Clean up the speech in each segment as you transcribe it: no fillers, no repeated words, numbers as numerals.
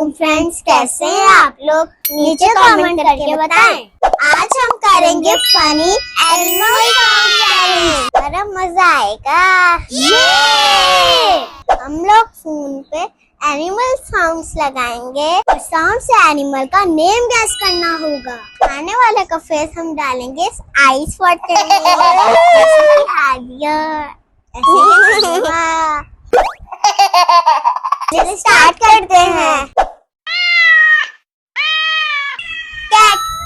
वालेकुम फ्रेंड्स, कैसे हैं आप लोग? नीचे कमेंट करके बताएं। आज हम करेंगे फनी एनिमल साउंड चैलेंज। बड़ा मजा आएगा। हम लोग फोन पे एनिमल साउंड्स लगाएंगे और साउंड से एनिमल का नेम गैस करना होगा। आने वाले का फेस हम डालेंगे आइस वाटर चलिए स्टार्ट करते हैं।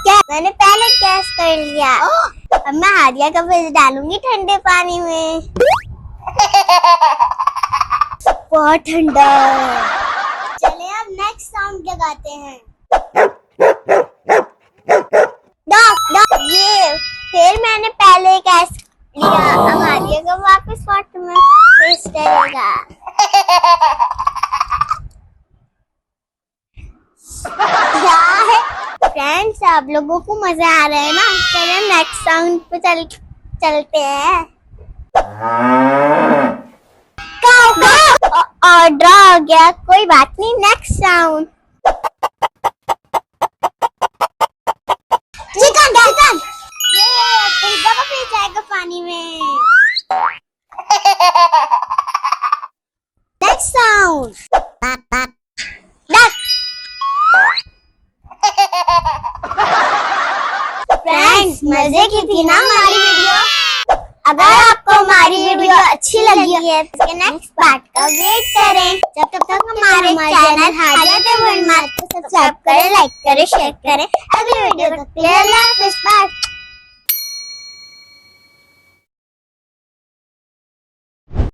क्या मैंने पहले गैस कर लिया। अब मैं हादिया का फेस डालूंगी ठंडे पानी में। बहुत ठंडा। चलिए अब नेक्स्ट साउंड लगाते हैं। ये फिर मैंने पहले गैस लिया। अब हादिया का वापस वाटर में फेस डालेगा। क्या है फ्रेंड्स, आप लोगों को मजा आ रहा है ना? चलिए नेक्स्ट साउंड पे चलते हैं। और ड्रॉ हो गया, कोई बात नहीं। Next sound chicken. ये फिर जाएगा पानी में। नेक्स्ट साउंड फ्रेंड्स, मजे की थी ना हमारी वीडियो? अगर आपको हमारी वीडियो अच्छी लगी है तो इसके नेक्स्ट पार्ट का वेट करें। जब तक हमारे चैनल हादिया को सब्सक्राइब करें, लाइक करें, शेयर करें। अगली वीडियो तक के लिए अल्लाह हाफ़िज़।